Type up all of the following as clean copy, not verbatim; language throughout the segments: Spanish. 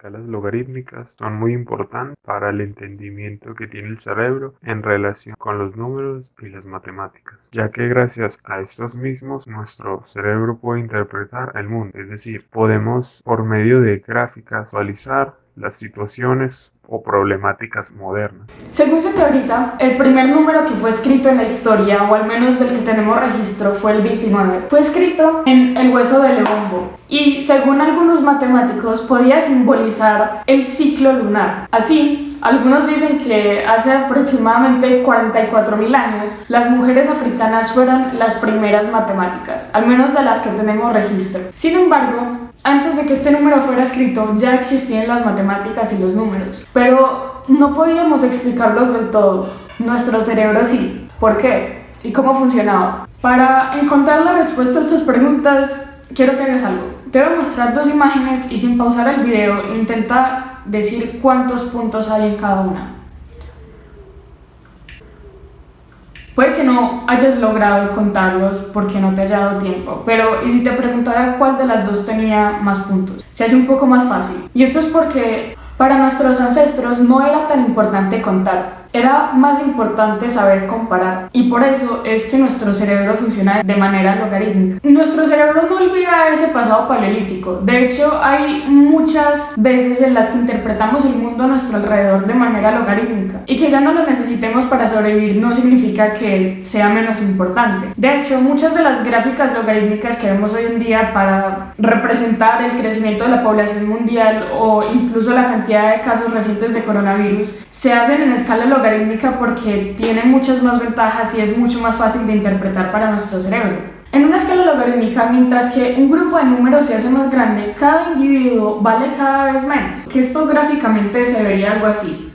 escalas logarítmicas son muy importantes para el entendimiento que tiene el cerebro en relación con los números y las matemáticas, ya que gracias a estos mismos nuestro cerebro puede interpretar el mundo, es decir, podemos por medio de gráficas visualizar las situaciones o problemáticas modernas. Según se teoriza, el primer número que fue escrito en la historia, o al menos del que tenemos registro, fue el 29. Fue escrito en el hueso de Lebombo y, según algunos matemáticos, podía simbolizar el ciclo lunar. Así, algunos dicen que hace aproximadamente 44.000 años, las mujeres africanas fueron las primeras matemáticas, al menos de las que tenemos registro. Sin embargo, antes de que este número fuera escrito, ya existían las matemáticas y los números, pero no podíamos explicarlos del todo. Nuestro cerebro sí. ¿Por qué? ¿Y cómo funcionaba? Para encontrar la respuesta a estas preguntas, quiero que hagas algo. Te voy a mostrar dos imágenes y sin pausar el video, intenta decir cuántos puntos hay en cada una. Puede que no hayas logrado contarlos porque no te haya dado tiempo, pero ¿y si te preguntara cuál de las dos tenía más puntos? Se hace un poco más fácil. Y esto es porque para nuestros ancestros no era tan importante contar, era más importante saber comparar. Y por eso es que nuestro cerebro funciona de manera logarítmica. Nuestro cerebro no olvida ese pasado paleolítico. De hecho, hay muchas veces en las que interpretamos el mundo a nuestro alrededor de manera logarítmica. Y que ya no lo necesitemos para sobrevivir no significa que sea menos importante. De hecho, muchas de las gráficas logarítmicas que vemos hoy en día para representar el crecimiento de la población mundial o incluso la cantidad de casos recientes de coronavirus se hacen en escala logarítmica porque tiene muchas más ventajas y es mucho más fácil de interpretar para nuestro cerebro. En una escala logarítmica, mientras que un grupo de números se hace más grande, cada individuo vale cada vez menos, que esto gráficamente se vería algo así.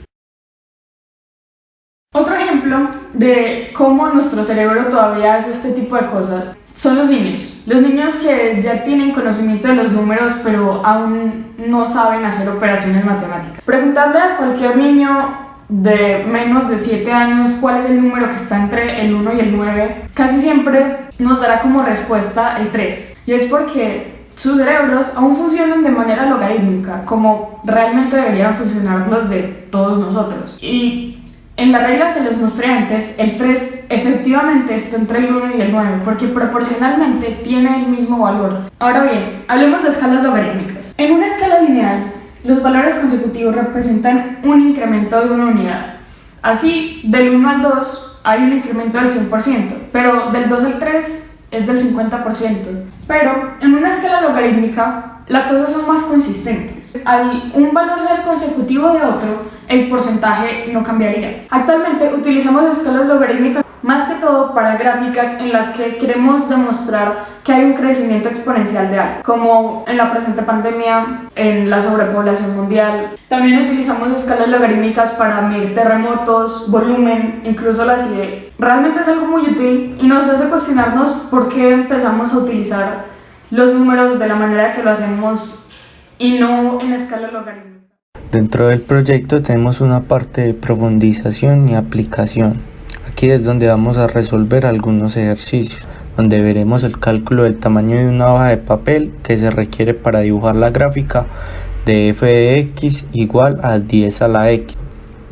Otro ejemplo de cómo nuestro cerebro todavía hace este tipo de cosas son los niños. Los niños que ya tienen conocimiento de los números pero aún no saben hacer operaciones matemáticas. Preguntarle a cualquier niño de menos de 7 años cuál es el número que está entre el 1 y el 9, casi siempre nos dará como respuesta el 3. Y es porque sus cerebros aún funcionan de manera logarítmica, como realmente deberían funcionar los de todos nosotros. Y en la regla que les mostré antes, el 3 efectivamente está entre el 1 y el 9, porque proporcionalmente tiene el mismo valor. Ahora bien, hablemos de escalas logarítmicas. En una escala lineal, los valores consecutivos representan un incremento de una unidad. Así, del 1 al 2 hay un incremento del 100%, pero del 2 al 3 es del 50%. Pero en una escala logarítmica, las cosas son más consistentes. Al un valor ser consecutivo de otro, el porcentaje no cambiaría. Actualmente utilizamos escalas logarítmicas más que todo para gráficas en las que queremos demostrar que hay un crecimiento exponencial de algo, como en la presente pandemia, en la sobrepoblación mundial. También utilizamos escalas logarítmicas para medir terremotos, volumen, incluso la acidez. Realmente es algo muy útil y nos hace cuestionarnos por qué empezamos a utilizar los números de la manera que lo hacemos y no en escala logarítmica. Dentro del proyecto tenemos una parte de profundización y aplicación. Aquí es donde vamos a resolver algunos ejercicios, donde veremos el cálculo del tamaño de una hoja de papel que se requiere para dibujar la gráfica de f de x igual a 10 a la x.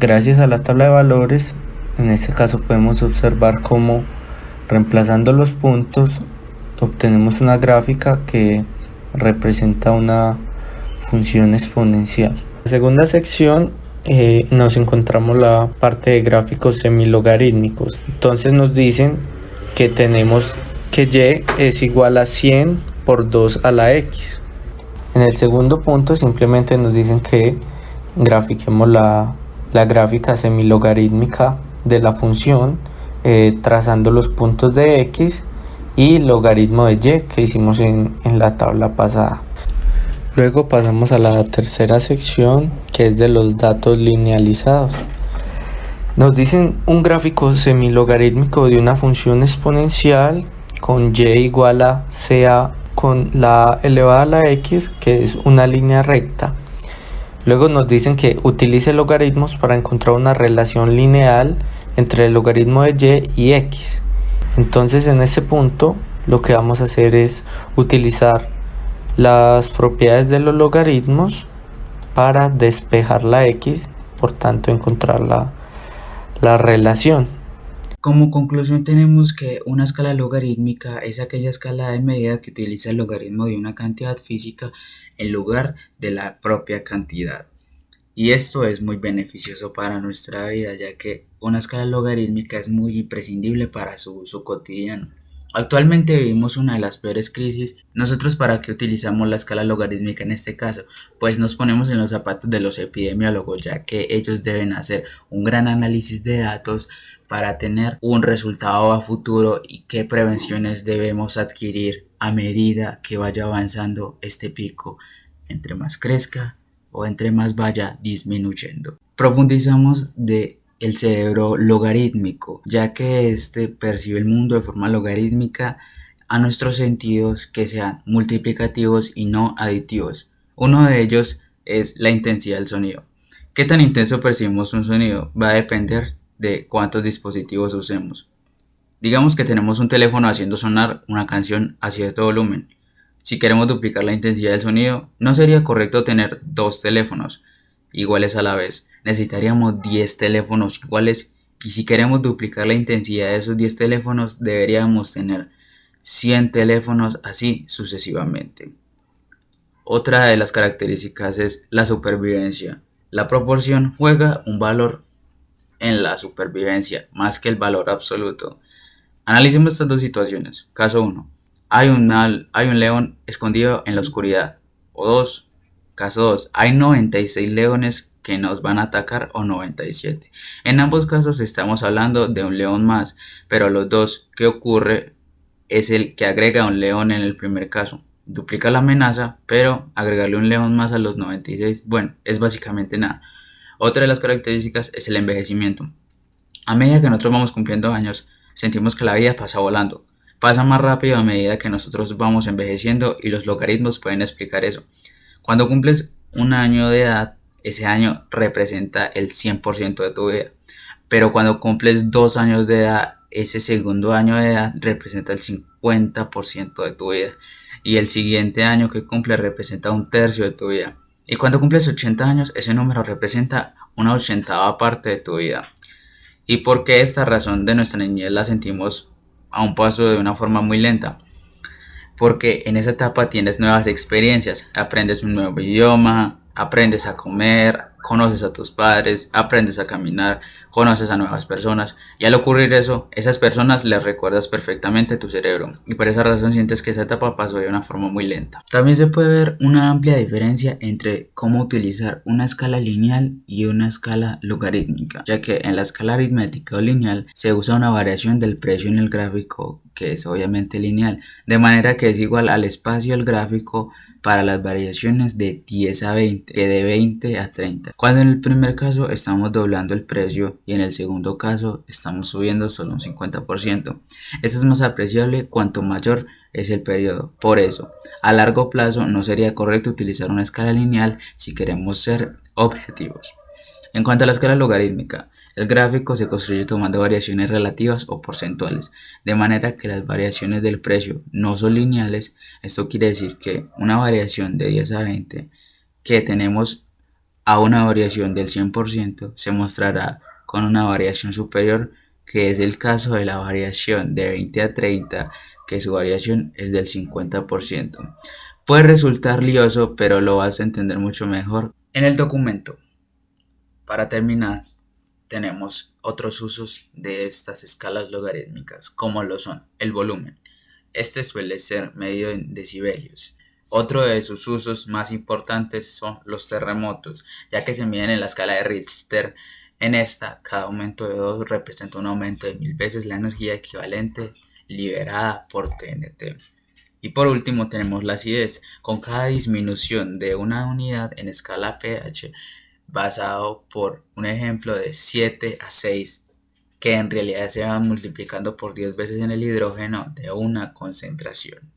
Gracias a la tabla de valores, en este caso podemos observar cómo reemplazando los puntos obtenemos una gráfica que representa una función exponencial. En la segunda sección nos encontramos la parte de gráficos semilogarítmicos. Entonces nos dicen que tenemos que y es igual a 100 por 2 a la x. En el segundo punto simplemente nos dicen que grafiquemos la gráfica semilogarítmica de la función trazando los puntos de x y logaritmo de y que hicimos en la tabla pasada. Luego pasamos a la tercera sección, que es de los datos linealizados. Nos dicen un gráfico semilogarítmico de una función exponencial con y igual a ca con la elevada a la x, que es una línea recta. Luego nos dicen que utilice logaritmos para encontrar una relación lineal entre el logaritmo de y x. Entonces en este punto lo que vamos a hacer es utilizar las propiedades de los logaritmos para despejar la X, por tanto encontrar la relación. Como conclusión tenemos que una escala logarítmica es aquella escala de medida que utiliza el logaritmo de una cantidad física en lugar de la propia cantidad. Y esto es muy beneficioso para nuestra vida, ya que una escala logarítmica es muy imprescindible para su uso cotidiano. Actualmente vivimos una de las peores crisis. ¿Nosotros para qué utilizamos la escala logarítmica en este caso? Pues nos ponemos en los zapatos de los epidemiólogos, ya que ellos deben hacer un gran análisis de datos para tener un resultado a futuro y qué prevenciones debemos adquirir a medida que vaya avanzando este pico, entre más crezca o entre más vaya disminuyendo. Profundizamos de el cerebro logarítmico, ya que este percibe el mundo de forma logarítmica a nuestros sentidos que sean multiplicativos y no aditivos. Uno de ellos es la intensidad del sonido. ¿Qué tan intenso percibimos un sonido? Va a depender de cuántos dispositivos usemos. Digamos que tenemos un teléfono haciendo sonar una canción a cierto volumen. Si queremos duplicar la intensidad del sonido, no sería correcto tener dos teléfonos iguales a la vez. Necesitaríamos 10 teléfonos iguales, y si queremos duplicar la intensidad de esos 10 teléfonos, deberíamos tener 100 teléfonos, así sucesivamente. Otra de las características es la supervivencia. La proporción juega un valor en la supervivencia más que el valor absoluto. Analicemos estas dos situaciones. Caso 1. Hay un león escondido en la oscuridad. O 2. Caso 2. Hay 96 leones que nos van a atacar, o 97. En ambos casos estamos hablando de un león más, pero los dos que ocurre es el que agrega un león en el primer caso. Duplica la amenaza, pero agregarle un león más a los 96, bueno, es básicamente nada. Otra de las características es el envejecimiento. A medida que nosotros vamos cumpliendo años, sentimos que la vida pasa volando. Pasa más rápido a medida que nosotros vamos envejeciendo, y los logaritmos pueden explicar eso. Cuando cumples un año de edad, ese año representa el 100% de tu vida. Pero cuando cumples 2 años de edad, ese segundo año de edad representa el 50% de tu vida. Y el siguiente año que cumple representa 1/3 de tu vida. Y cuando cumples 80 años, ese número representa una 80ª parte de tu vida. ¿Y por qué esta razón de nuestra niñez la sentimos a un paso de una forma muy lenta? Porque en esa etapa tienes nuevas experiencias, aprendes un nuevo idioma, aprendes a comer, conoces a tus padres, aprendes a caminar, conoces a nuevas personas, y al ocurrir eso, esas personas les recuerdas perfectamente tu cerebro, y por esa razón sientes que esa etapa pasó de una forma muy lenta. También se puede ver una amplia diferencia entre cómo utilizar una escala lineal y una escala logarítmica, ya que en la escala aritmética o lineal se usa una variación del precio en el gráfico, que es obviamente lineal, de manera que es igual al espacio del gráfico para las variaciones de 10 a 20, que de 20 a 30. Cuando en el primer caso estamos doblando el precio y en el segundo caso estamos subiendo solo un 50%. Esto es más apreciable cuanto mayor es el periodo. Por eso, a largo plazo no sería correcto utilizar una escala lineal si queremos ser objetivos. En cuanto a la escala logarítmica, el gráfico se construye tomando variaciones relativas o porcentuales, de manera que las variaciones del precio no son lineales. Esto quiere decir que una variación de 10 a 20 que tenemos a una variación del 100% se mostrará con una variación superior, que es el caso de la variación de 20 a 30, que su variación es del 50%. Puede resultar lioso, pero lo vas a entender mucho mejor en el documento. Para terminar, tenemos otros usos de estas escalas logarítmicas, como lo son el volumen. Este suele ser medido en decibelios. Otro de sus usos más importantes son los terremotos, ya que se miden en la escala de Richter. En esta, cada aumento de 2 representa un aumento de 1000 veces la energía equivalente liberada por TNT. Y por último tenemos la acidez. Con cada disminución de una unidad en escala pH, basado por un ejemplo de 7 a 6, que en realidad se van multiplicando por 10 veces en el hidrógeno de una concentración.